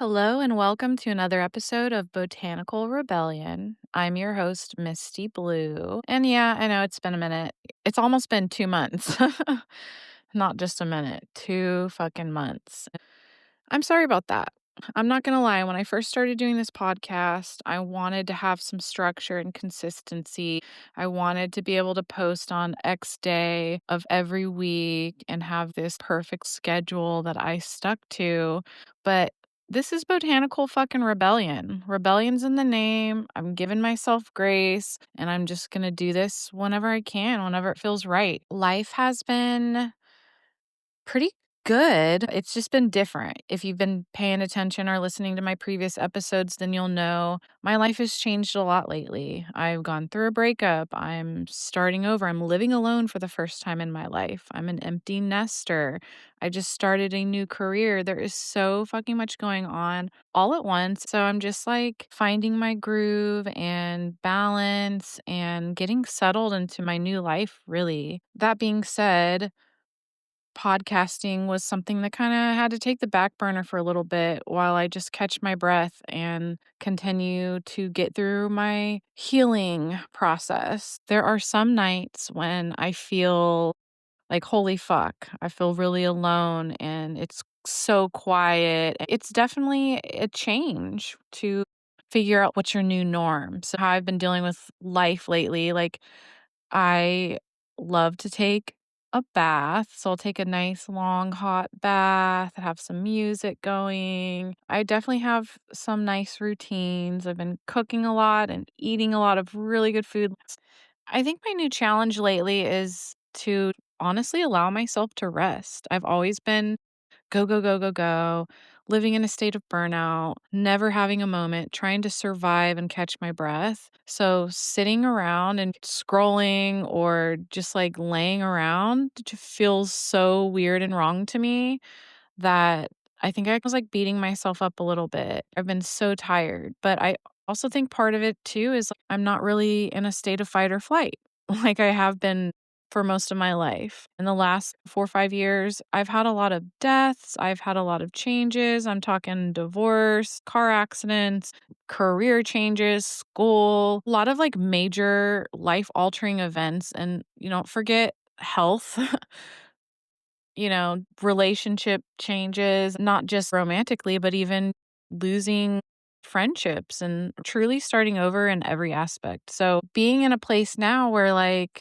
Hello and welcome to another episode of Botanical Rebellion. I'm your host, Misty Blue. And yeah, I know it's been a minute. It's almost been 2 months. Not just a minute, 2 fucking months. I'm sorry about that. I'm not going to lie. When I first started doing this podcast, I wanted to have some structure and consistency. I wanted to be able to post on X day of every week and have this perfect schedule that I stuck to. But this is botanical fucking rebellion. Rebellion's in the name. I'm giving myself grace and I'm just going to do this whenever I can, whenever it feels right. Life has been pretty good. It's just been different. If you've been paying attention or listening to my previous episodes, then you'll know my life has changed a lot lately. I've gone through a breakup. I'm starting over. I'm living alone for the first time in my life. I'm an empty nester. I just started a new career. There is so fucking much going on all at once. So I'm just like finding my groove and balance and getting settled into my new life, really. That being said, podcasting was something that kind of had to take the back burner for a little bit while I just catch my breath and continue to get through my healing process. There are some nights when I feel like, holy fuck, I feel really alone and it's so quiet. It's definitely a change to figure out what's your new norm. So, how I've been dealing with life lately, like, I love to take a bath. So I'll take a nice long hot bath, have some music going. I definitely have some nice routines. I've been cooking a lot and eating a lot of really good food. I think my new challenge lately is to honestly allow myself to rest. I've always been go, go, go, go, go, living in a state of burnout, never having a moment, trying to survive and catch my breath. So sitting around and scrolling or just like laying around just feels so weird and wrong to me that I think I was like beating myself up a little bit. I've been so tired, but I also think part of it too is I'm not really in a state of fight or flight like I have been for most of my life. In the last 4 or 5 years, I've had a lot of deaths, I've had a lot of changes. I'm talking divorce, car accidents, career changes, school, a lot of like major life altering events. And you don't forget health. Relationship changes, not just romantically, but even losing friendships and truly starting over in every aspect. So being in a place now where like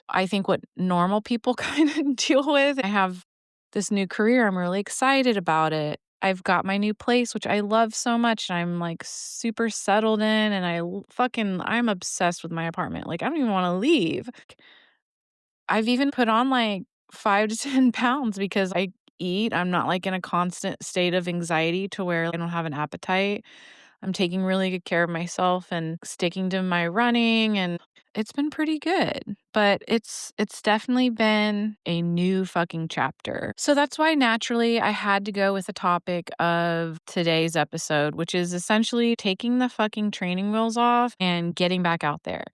I think what normal people kind of deal with, I have this new career. I'm really excited about it. I've got my new place, which I love so much. I'm like super settled in and I'm obsessed with my apartment. Like I don't even want to leave. I've even put on like 5 to 10 pounds because I eat. I'm not like in a constant state of anxiety to where I don't have an appetite. I'm taking really good care of myself and sticking to my running and it's been pretty good. But it's definitely been a new fucking chapter. So that's why naturally I had to go with the topic of today's episode, which is essentially taking the fucking training wheels off and getting back out there,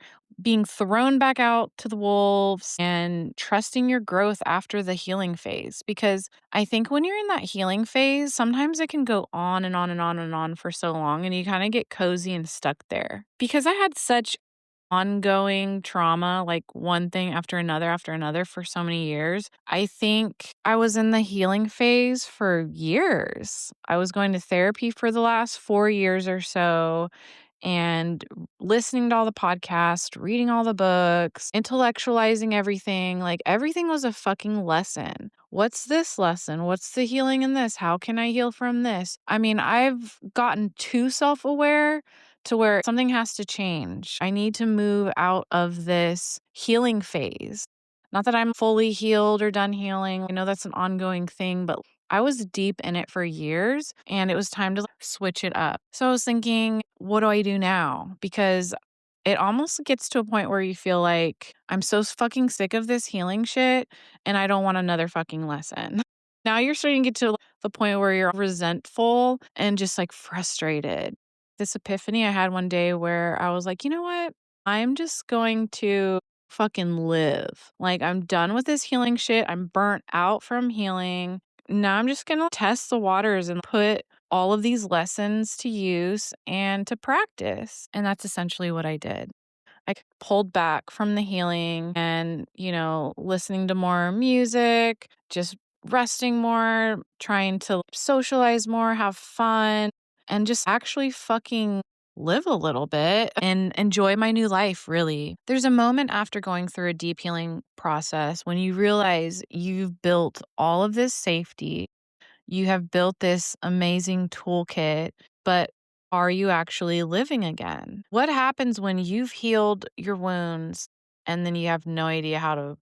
being thrown back out to the wolves and trusting your growth after the healing phase. Because I think when you're in that healing phase, sometimes it can go on and on and on and on for so long, and you kind of get cozy and stuck there. Because I had such ongoing trauma, like one thing after another for so many years. I think I was in the healing phase for years. I was going to therapy for the last 4 years or so and listening to all the podcasts, reading all the books, intellectualizing everything. Like everything was a fucking lesson. What's this lesson? What's the healing in this? How can I heal from this? I mean, I've gotten too self aware to where something has to change. I need to move out of this healing phase. Not that I'm fully healed or done healing. I know that's an ongoing thing, but I was deep in it for years and it was time to like, switch it up. So I was thinking, what do I do now? Because it almost gets to a point where you feel like I'm so fucking sick of this healing shit and I don't want another fucking lesson. Now you're starting to get to the point where you're resentful and just like frustrated. This epiphany I had one day where I was like, you know what? I'm just going to fucking live. Like, I'm done with this healing shit. I'm burnt out from healing. Now I'm just gonna test the waters and put all of these lessons to use and to practice. And that's essentially what I did. Pulled back from the healing and, listening to more music, just resting more, trying to socialize more, have fun, and just actually fucking live a little bit and enjoy my new life, really. There's a moment after going through a deep healing process when you realize you've built all of this safety, you have built this amazing toolkit, but are you actually living again? What happens when you've healed your wounds and then you have no idea how to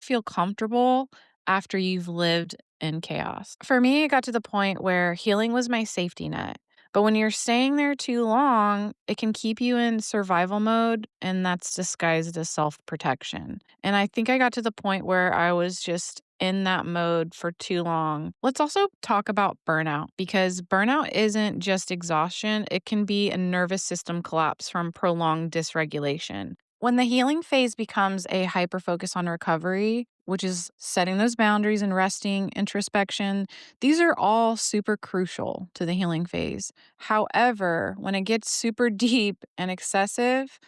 feel comfortable after you've lived in chaos? For me, it got to the point where healing was my safety net. But when you're staying there too long, it can keep you in survival mode, and that's disguised as self protection. And I think I got to the point where I was just in that mode for too long. Let's also talk about burnout because burnout isn't just exhaustion, it can be a nervous system collapse from prolonged dysregulation. When the healing phase becomes a hyper focus on recovery, which is setting those boundaries and resting, introspection, these are all super crucial to the healing phase. However, when it gets super deep and excessive,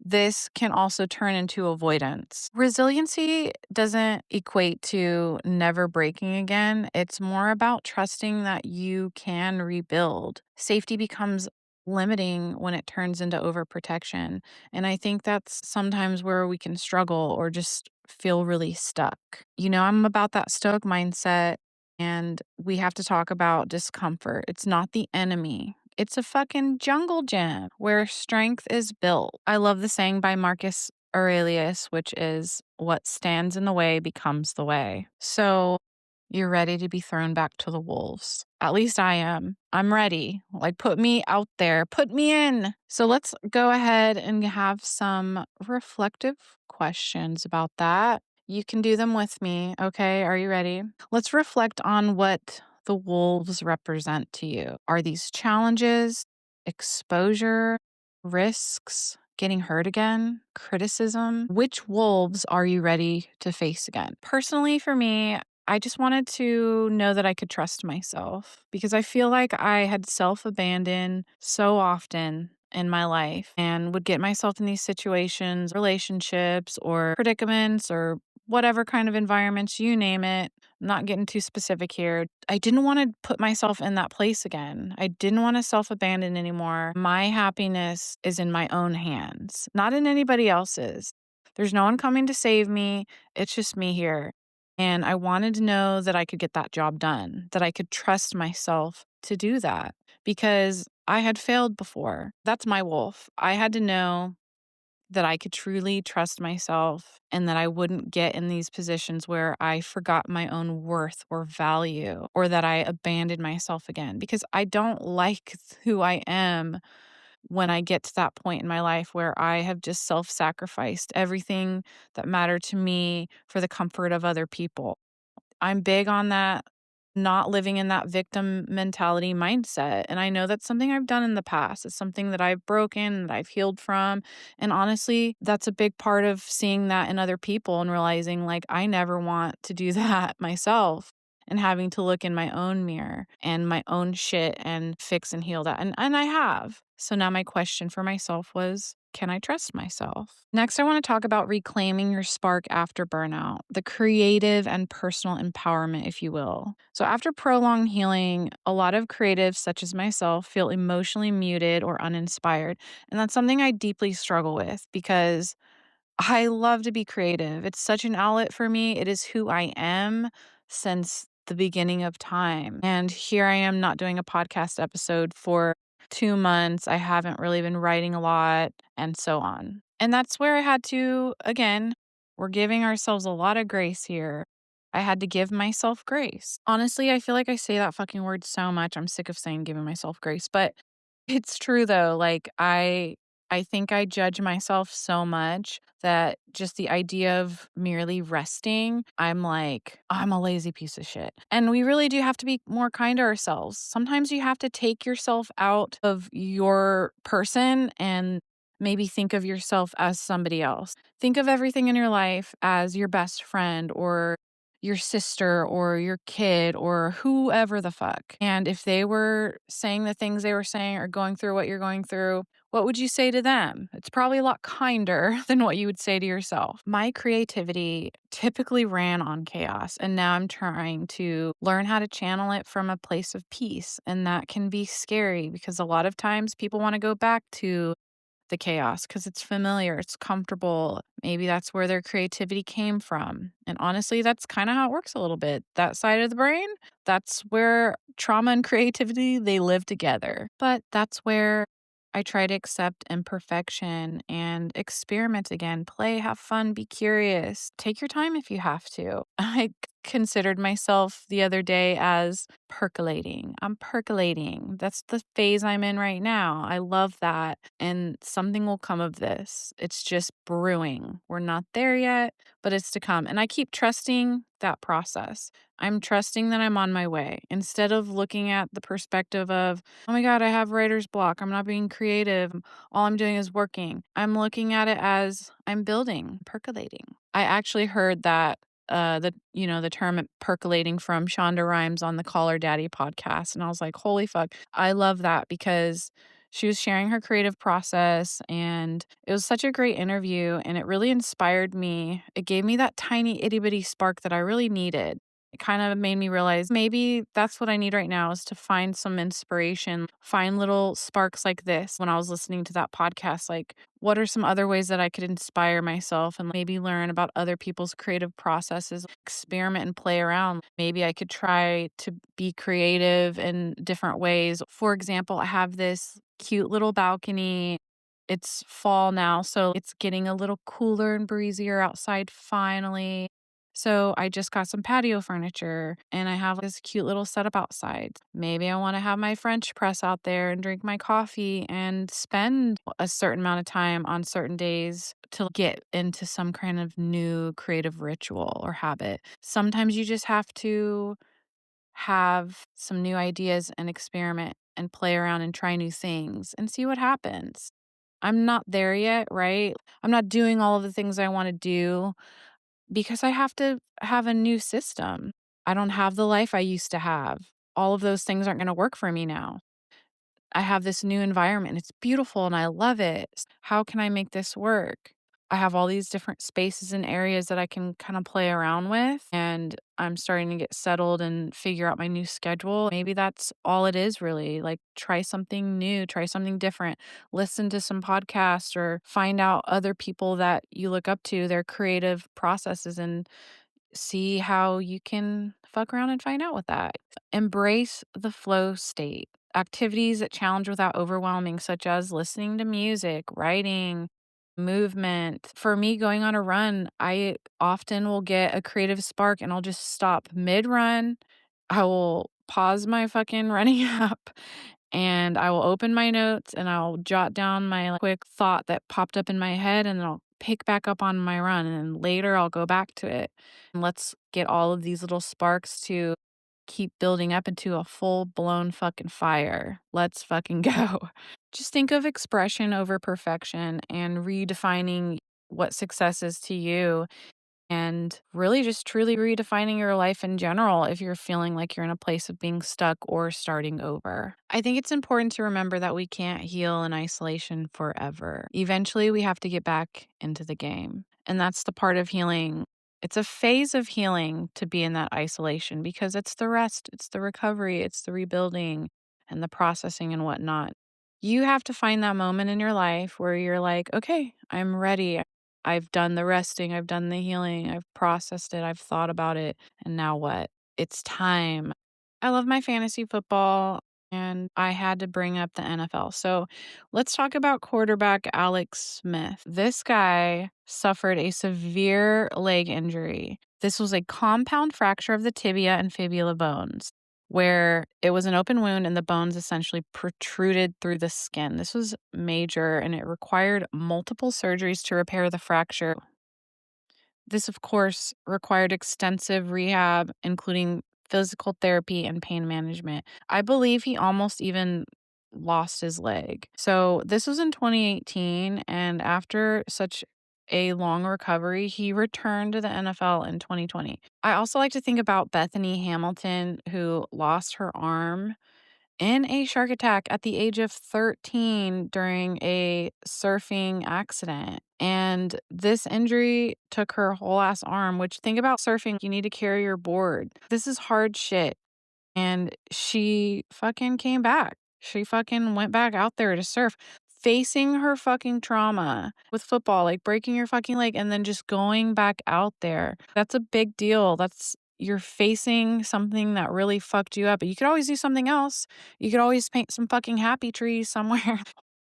this can also turn into avoidance. Resiliency doesn't equate to never breaking again. It's more about trusting that you can rebuild. Safety becomes limiting when it turns into overprotection. And I think that's sometimes where we can struggle or just feel really stuck. I'm about that Stoic mindset, and we have to talk about discomfort. It's not the enemy. It's a fucking jungle gym where strength is built. I love the saying by Marcus Aurelius, which is what stands in the way becomes the way. So you're ready to be thrown back to the wolves. At least I am. I'm ready. Like, put me out there, put me in. So let's go ahead and have some reflective questions about that. You can do them with me. Okay. Are you ready? Let's reflect on what the wolves represent to you. Are these challenges, exposure, risks, getting hurt again, criticism? Which wolves are you ready to face again? Personally, for me, I just wanted to know that I could trust myself because I feel like I had self abandoned so often in my life and would get myself in these situations, relationships, or predicaments, or whatever kind of environments, you name it. I'm not getting too specific here. I didn't want to put myself in that place again. I didn't want to self abandon anymore. My happiness is in my own hands, not in anybody else's. There's no one coming to save me. It's just me here. And I wanted to know that I could get that job done, that I could trust myself to do that because I had failed before. That's my wolf. I had to know that I could truly trust myself and that I wouldn't get in these positions where I forgot my own worth or value or that I abandoned myself again because I don't like who I am when I get to that point in my life where I have just self sacrificed everything that mattered to me for the comfort of other people. I'm big on that, not living in that victim mentality mindset. And I know that's something I've done in the past. It's something that I've broken, that I've healed from. And honestly, that's a big part of seeing that in other people and realizing, like, I never want to do that myself and having to look in my own mirror and my own shit and fix and heal that. And I have. So now my question for myself was, can I trust myself? Next, I want to talk about reclaiming your spark after burnout, the creative and personal empowerment, if you will. So, after prolonged healing, a lot of creatives, such as myself, feel emotionally muted or uninspired. And that's something I deeply struggle with because I love to be creative. It's such an outlet for me. It is who I am since the beginning of time. And here I am not doing a podcast episode for 2 months. I haven't really been writing a lot and so on. And that's where I had to, again, we're giving ourselves a lot of grace here. I had to give myself grace. Honestly, I feel like I say that fucking word so much. I'm sick of saying giving myself grace, but it's true though. Like I think I judge myself so much that just the idea of merely resting, I'm like, I'm a lazy piece of shit. And we really do have to be more kind to ourselves. Sometimes you have to take yourself out of your person and maybe think of yourself as somebody else. Think of everything in your life as your best friend or your sister or your kid or whoever the fuck. And if they were saying the things they were saying or going through what you're going through, what would you say to them? It's probably a lot kinder than what you would say to yourself. My creativity typically ran on chaos, and now I'm trying to learn how to channel it from a place of peace. And that can be scary because a lot of times people want to go back to the chaos because it's familiar, it's comfortable. Maybe that's where their creativity came from. And honestly, that's kind of how it works a little bit. That side of the brain, that's where trauma and creativity they live together. But that's where I try to accept imperfection and experiment again, play, have fun, be curious. Take your time if you have to. I considered myself the other day as percolating. I'm percolating. That's the phase I'm in right now. I love that. And something will come of this. It's just brewing. We're not there yet, but it's to come. And I keep trusting that process. I'm trusting that I'm on my way instead of looking at the perspective of, oh my God, I have writer's block. I'm not being creative. All I'm doing is working. I'm looking at it as I'm building, percolating. I actually heard that the term percolating from Shonda Rhimes on the Call Her Daddy podcast, and I was like, holy fuck, I love that because she was sharing her creative process, and it was such a great interview, and it really inspired me. It gave me that tiny itty bitty spark that I really needed. It kind of made me realize maybe that's what I need right now is to find some inspiration, find little sparks like this. When I was listening to that podcast, like, what are some other ways that I could inspire myself and maybe learn about other people's creative processes, experiment and play around? Maybe I could try to be creative in different ways. For example, I have this cute little balcony. It's fall now, so it's getting a little cooler and breezier outside finally. So I just got some patio furniture and I have this cute little setup outside. Maybe I want to have my French press out there and drink my coffee and spend a certain amount of time on certain days to get into some kind of new creative ritual or habit. Sometimes you just have to have some new ideas and experiment and play around and try new things and see what happens. I'm not there yet, right? I'm not doing all of the things I want to do because I have to have a new system. I don't have the life I used to have. All of those things aren't going to work for me now. I have this new environment. It's beautiful and I love it. How can I make this work? I have all these different spaces and areas that I can kind of play around with. And I'm starting to get settled and figure out my new schedule. Maybe that's all it is really. Like, try something new, try something different, listen to some podcasts or find out other people that you look up to, their creative processes, and see how you can fuck around and find out with that. Embrace the flow state. Activities that challenge without overwhelming, such as listening to music, writing, movement. For me, going on a run, I often will get a creative spark and I'll just stop mid run. I will pause my fucking running app and I will open my notes and I'll jot down my quick thought that popped up in my head and then I'll pick back up on my run and then later I'll go back to it. And let's get all of these little sparks to keep building up into a full blown fucking fire. Let's fucking go. Just think of expression over perfection and redefining what success is to you and really just truly redefining your life in general if you're feeling like you're in a place of being stuck or starting over. I think it's important to remember that we can't heal in isolation forever. Eventually, we have to get back into the game. And that's the part of healing. It's a phase of healing to be in that isolation because it's the rest, it's the recovery, it's the rebuilding and the processing and whatnot. You have to find that moment in your life where you're like, okay, I'm ready. I've done the resting, I've done the healing, I've processed it, I've thought about it, and now what? It's time. I love my fantasy football, and I had to bring up the NFL. So let's talk about quarterback Alex Smith. This guy suffered a severe leg injury. This was a compound fracture of the tibia and fibula bones, where it was an open wound and the bones essentially protruded through the skin. This was major and it required multiple surgeries to repair the fracture. This, of course, required extensive rehab, including physical therapy and pain management. I believe he almost even lost his leg. So, this was in 2018. And after such a long recovery, he returned to the NFL in 2020. I also like to think about Bethany Hamilton, who lost her arm in a shark attack at the age of 13 during a surfing accident. And this injury took her whole ass arm, which think about surfing, you need to carry your board. This is hard shit. And she fucking came back. She fucking went back out there to surf, facing her fucking trauma with football, like breaking your fucking leg and then just going back out there. That's a big deal. You're facing something that really fucked you up. But you could always do something else. You could always paint some fucking happy trees somewhere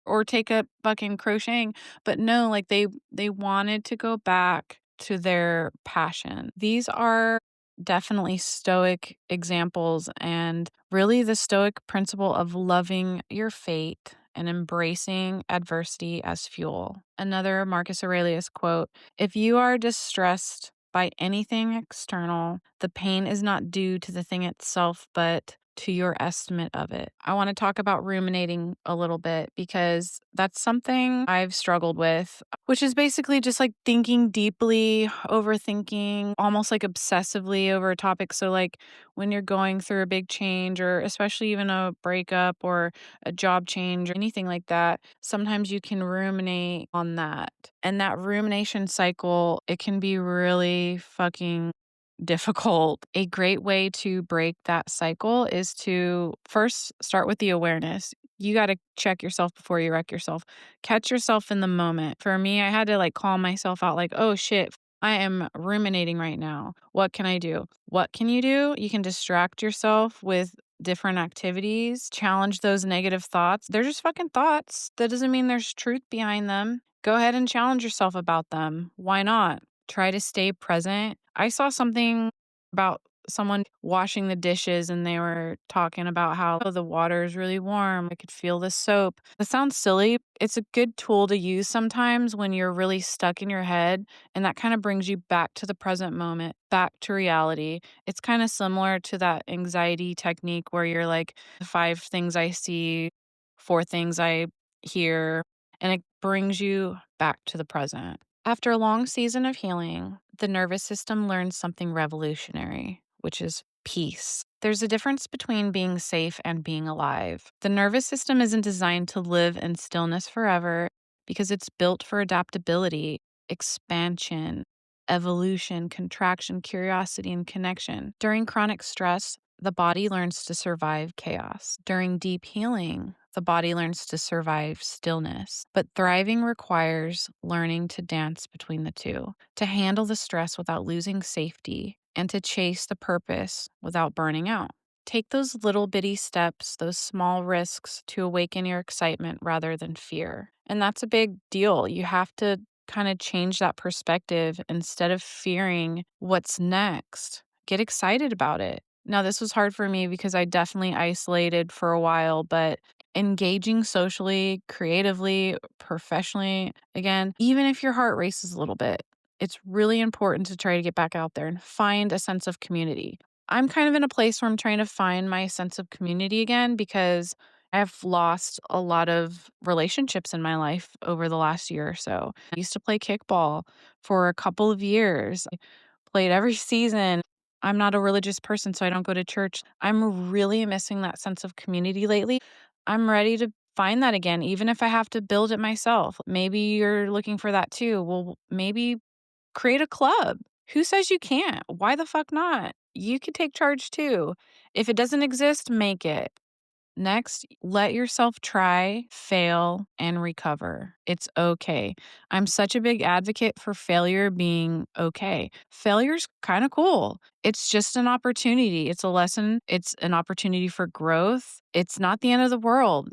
or take up fucking crocheting. But no, like they wanted to go back to their passion. These are definitely Stoic examples and really the Stoic principle of loving your fate and embracing adversity as fuel. Another Marcus Aurelius quote: "If you are distressed by anything external, the pain is not due to the thing itself, but to your estimate of it." I want to talk about ruminating a little bit because that's something I've struggled with, which is basically just like thinking deeply, overthinking, almost like obsessively over a topic. So, like when you're going through a big change, or especially even a breakup or a job change or anything like that, sometimes you can ruminate on that. And that rumination cycle, it can be really fucking difficult. A great way to break that cycle is to first start with the awareness. You got to check yourself before you wreck yourself. Catch yourself in the moment. For me, I had to like call myself out like, "Oh shit, I am ruminating right now. What can I do?" What can you do? You can distract yourself with different activities, challenge those negative thoughts. They're just fucking thoughts. That doesn't mean there's truth behind them. Go ahead and challenge yourself about them. Why not? Try to stay present. I saw something about someone washing the dishes and they were talking about how, "Oh, the water is really warm. I could feel the soap." That sounds silly. It's a good tool to use sometimes when you're really stuck in your head, and that kind of brings you back to the present moment, back to reality. It's kind of similar to that anxiety technique where you're like, five things I see, four things I hear, and it brings you back to the present. After a long season of healing, the nervous system learns something revolutionary, which is peace. There's a difference between being safe and being alive. The nervous system isn't designed to live in stillness forever because it's built for adaptability, expansion, evolution, contraction, curiosity, and connection. During chronic stress, the body learns to survive chaos. During deep healing, the body learns to survive stillness. But thriving requires learning to dance between the two, to handle the stress without losing safety, and to chase the purpose without burning out. Take those little bitty steps, those small risks to awaken your excitement rather than fear. And that's a big deal. You have to kind of change that perspective instead of fearing what's next. Get excited about it. Now, this was hard for me because I definitely isolated for a while, but engaging socially, creatively, professionally, again, even if your heart races a little bit, it's really important to try to get back out there and find a sense of community. I'm kind of in a place where I'm trying to find my sense of community again because I've lost a lot of relationships in my life over the last year or so. I used to play kickball for a couple of years. I played every season. I'm not a religious person, so I don't go to church. I'm really missing that sense of community lately. I'm ready to find that again, even if I have to build it myself. Maybe you're looking for that too. Well, maybe create a club. Who says you can't? Why the fuck not? You could take charge too. If it doesn't exist, make it. Next, let yourself try, fail, and recover. It's okay. I'm such a big advocate for failure being okay. Failure's kind of cool. It's just an opportunity. It's a lesson. It's an opportunity for growth. It's not the end of the world.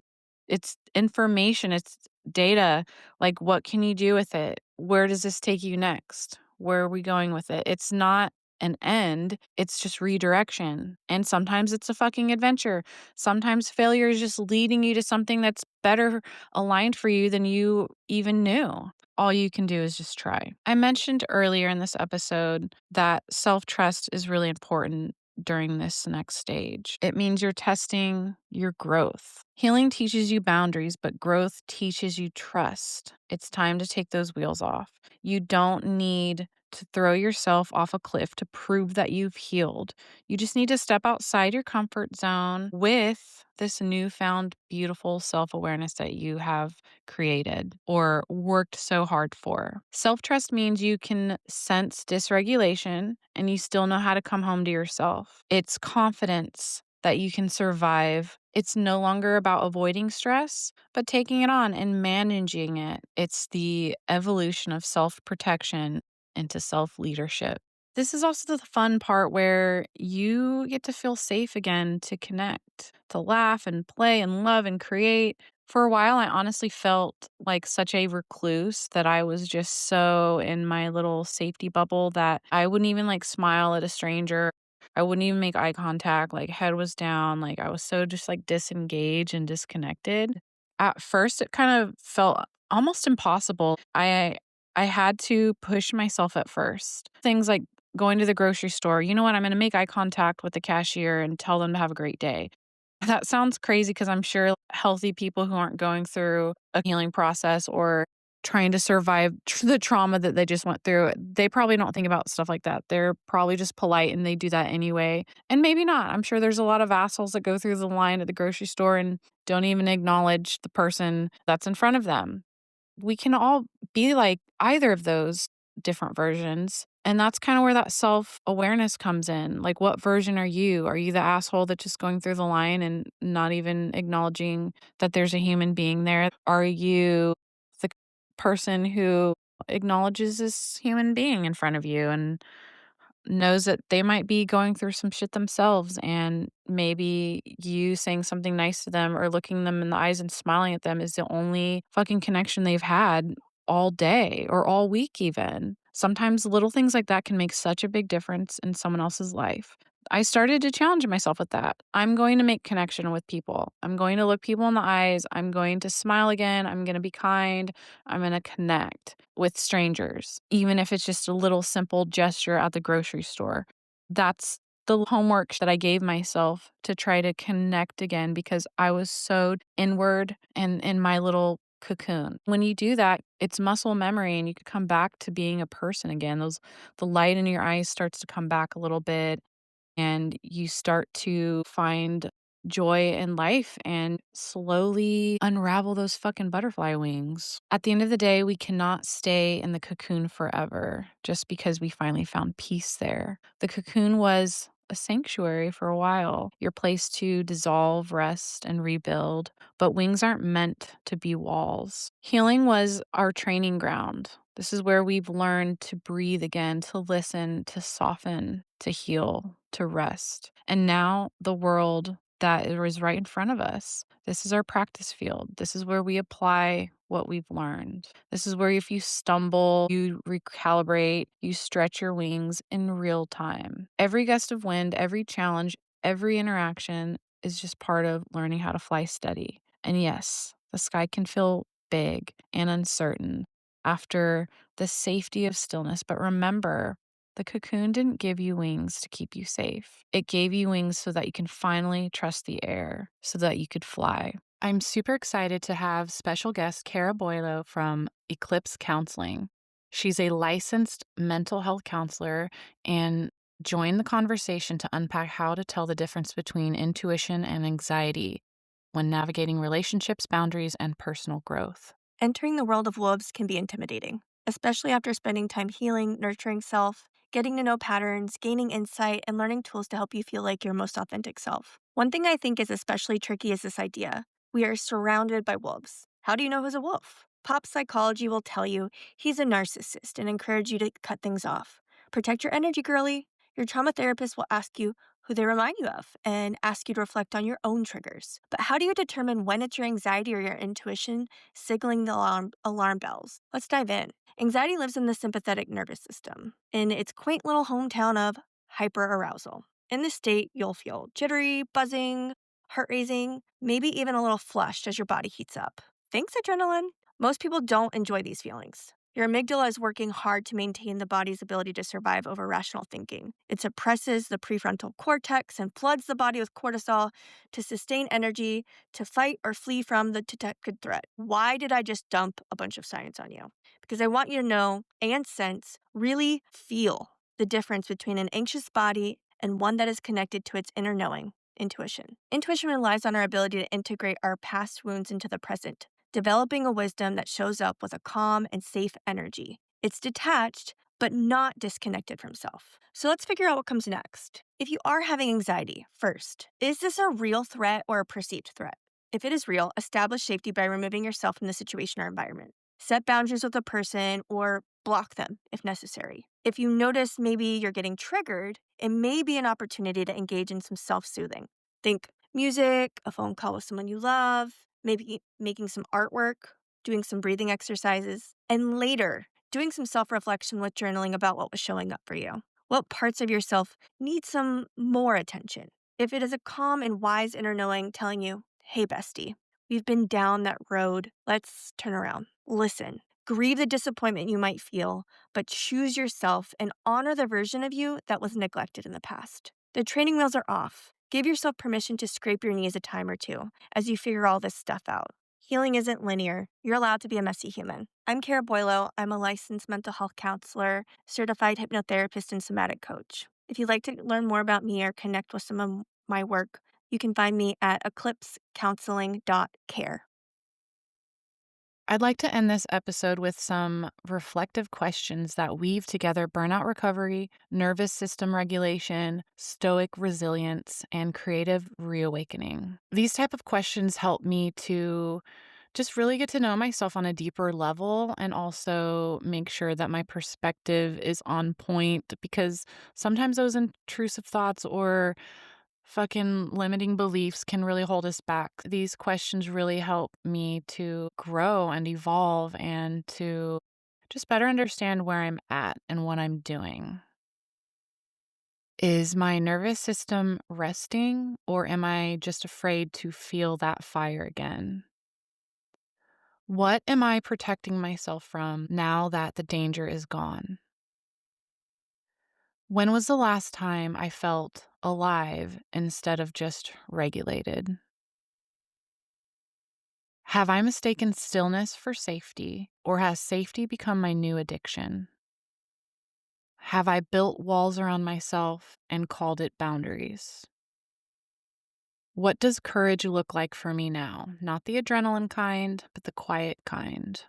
It's information. It's data. Like, what can you do with it? Where does this take you next? Where are we going with it? It's not an end. It's just redirection. And sometimes it's a fucking adventure. Sometimes failure is just leading you to something that's better aligned for you than you even knew. All you can do is just try. I mentioned earlier in this episode that self-trust is really important during this next stage. It means you're testing your growth. Healing teaches you boundaries, but growth teaches you trust. It's time to take those wheels off. You don't need to throw yourself off a cliff to prove that you've healed. You just need to step outside your comfort zone with this newfound beautiful self awareness that you have created or worked so hard for. Self trust means you can sense dysregulation and you still know how to come home to yourself. It's confidence that you can survive. It's no longer about avoiding stress, but taking it on and managing it. It's the evolution of self protection into self leadership. This is also the fun part where you get to feel safe again to connect, to laugh and play and love and create. For a while, I honestly felt like such a recluse that I was just so in my little safety bubble that I wouldn't even like smile at a stranger. I wouldn't even make eye contact, like, head was down, like, I was so just, like, disengaged and disconnected. At first, it kind of felt almost impossible. I had to push myself at first. Things like going to the grocery store, "You know what? I'm gonna make eye contact with the cashier and tell them to have a great day." That sounds crazy because 'cause I'm sure healthy people who aren't going through a healing process or trying to survive the trauma that they just went through, they probably don't think about stuff like that. They're probably just polite and they do that anyway. And maybe not. I'm sure there's a lot of assholes that go through the line at the grocery store and don't even acknowledge the person that's in front of them. We can all be like either of those different versions. And that's kind of where that self awareness comes in. Like, what version are you? Are you the asshole that's just going through the line and not even acknowledging that there's a human being there? Are you the person who acknowledges this human being in front of you and knows that they might be going through some shit themselves, and maybe you saying something nice to them or looking them in the eyes and smiling at them is the only fucking connection they've had all day or all week even. Sometimes little things like that can make such a big difference in someone else's life. I started to challenge myself with that. I'm going to make connection with people. I'm going to look people in the eyes. I'm going to smile again. I'm going to be kind. I'm going to connect with strangers, even if it's just a little simple gesture at the grocery store. That's the homework that I gave myself to try to connect again because I was so inward and in my little cocoon. When you do that, it's muscle memory and you can come back to being a person again. The light in your eyes starts to come back a little bit and you start to find joy in life and slowly unravel those fucking butterfly wings. At the end of the day, we cannot stay in the cocoon forever just because we finally found peace there. The cocoon was a sanctuary for a while, your place to dissolve, rest, and rebuild. But wings aren't meant to be walls. Healing was our training ground. This is where we've learned to breathe again, to listen, to soften, to heal, to rest. And now the world that is right in front of us. This is our practice field. This is where we apply what we've learned. This is where if you stumble, you recalibrate, you stretch your wings in real time. Every gust of wind, every challenge, every interaction is just part of learning how to fly steady. And yes, the sky can feel big and uncertain after the safety of stillness. But remember, the cocoon didn't give you wings to keep you safe. It gave you wings so that you can finally trust the air, so that you could fly. I'm super excited to have special guest Cara Boilo from Eclipse Counseling. She's a licensed mental health counselor and join the conversation to unpack how to tell the difference between intuition and anxiety when navigating relationships, boundaries, and personal growth. Entering the world of wolves can be intimidating, especially after spending time healing, nurturing self, getting to know patterns, gaining insight, and learning tools to help you feel like your most authentic self. One thing I think is especially tricky is this idea: we are surrounded by wolves. How do you know who's a wolf? Pop psychology will tell you he's a narcissist and encourage you to cut things off. Protect your energy, girly. Your trauma therapist will ask you who they remind you of and ask you to reflect on your own triggers. But how do you determine when it's your anxiety or your intuition signaling the alarm bells? Let's dive in. Anxiety lives in the sympathetic nervous system, in its quaint little hometown of hyperarousal. In this state, you'll feel jittery, buzzing, heart racing, maybe even a little flushed as your body heats up. Thanks, adrenaline. Most people don't enjoy these feelings. Your amygdala is working hard to maintain the body's ability to survive over rational thinking. It suppresses the prefrontal cortex and floods the body with cortisol to sustain energy to fight or flee from the detected threat. Why did I just dump a bunch of science on you? Because I want you to know and sense, really feel the difference between an anxious body and one that is connected to its inner knowing, intuition. Intuition relies on our ability to integrate our past wounds into the present, developing a wisdom that shows up with a calm and safe energy. It's detached, but not disconnected from self. So let's figure out what comes next. If you are having anxiety, first, is this a real threat or a perceived threat? If it is real, establish safety by removing yourself from the situation or environment. Set boundaries with the person or block them if necessary. If you notice maybe you're getting triggered, it may be an opportunity to engage in some self soothing. Think music, a phone call with someone you love, maybe making some artwork, doing some breathing exercises, and later, doing some self reflection with journaling about what was showing up for you. What parts of yourself need some more attention? If it is a calm and wise inner knowing telling you, hey, bestie, we've been down that road, let's turn around. Listen, grieve the disappointment you might feel, but choose yourself and honor the version of you that was neglected in the past. The training wheels are off. Give yourself permission to scrape your knees a time or two as you figure all this stuff out. Healing isn't linear. You're allowed to be a messy human. I'm Kara Boilo. I'm a licensed mental health counselor, certified hypnotherapist, and somatic coach. If you'd like to learn more about me or connect with some of my work, you can find me at eclipsecounseling.care. I'd like to end this episode with some reflective questions that weave together burnout recovery, nervous system regulation, stoic resilience, and creative reawakening. These type of questions help me to just really get to know myself on a deeper level and also make sure that my perspective is on point because sometimes those intrusive thoughts or fucking limiting beliefs can really hold us back. These questions really help me to grow and evolve and to just better understand where I'm at and what I'm doing. Is my nervous system resting or am I just afraid to feel that fire again? What am I protecting myself from now that the danger is gone? When was the last time I felt alive instead of just regulated? Have I mistaken stillness for safety, or has safety become my new addiction? Have I built walls around myself and called it boundaries? What does courage look like for me now? Not the adrenaline kind, but the quiet kind.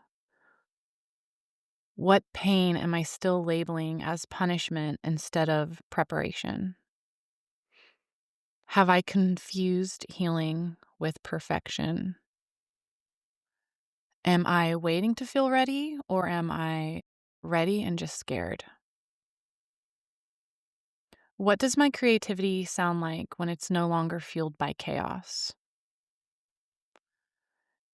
What pain am I still labeling as punishment instead of preparation? Have I confused healing with perfection? Am I waiting to feel ready, or am I ready and just scared? What does my creativity sound like when it's no longer fueled by chaos?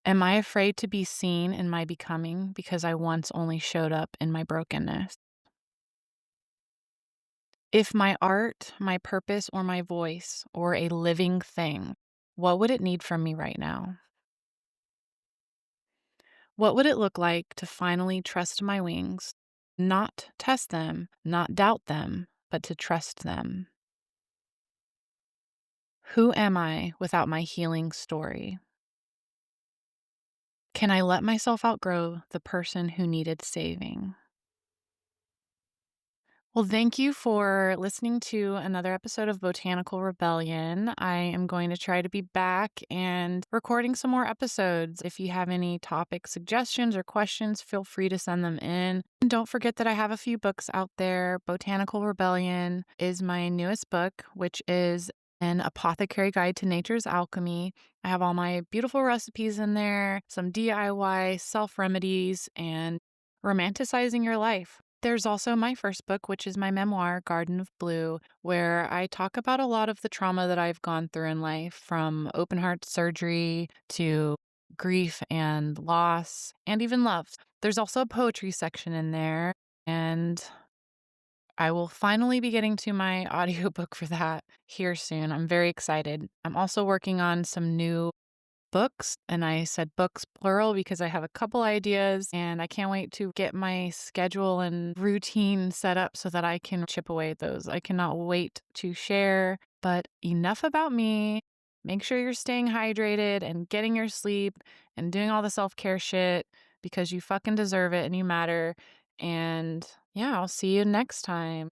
Am I afraid to be seen in my becoming because I once only showed up in my brokenness? If my art, my purpose, or my voice or a living thing, what would it need from me right now? What would it look like to finally trust my wings, not test them, not doubt them, but to trust them? Who am I without my healing story? Can I let myself outgrow the person who needed saving? Well, thank you for listening to another episode of Botanical Rebellion. I am going to try to be back and recording some more episodes. If you have any topic suggestions or questions, feel free to send them in. And don't forget that I have a few books out there. Botanical Rebellion is my newest book, which is an apothecary guide to nature's alchemy. I have all my beautiful recipes in there, some DIY self remedies, and romanticizing your life. There's also my first book, which is my memoir, Garden of Blue, where I talk about a lot of the trauma that I've gone through in life, from open heart surgery to grief and loss and even love. There's also a poetry section in there, and I will finally be getting to my audiobook for that here soon. I'm very excited. I'm also working on some new books, and I said books plural because I have a couple ideas and I can't wait to get my schedule and routine set up so that I can chip away at those. I cannot wait to share. But enough about me. Make sure you're staying hydrated and getting your sleep and doing all the self care shit because you fucking deserve it and you matter. And yeah, I'll see you next time.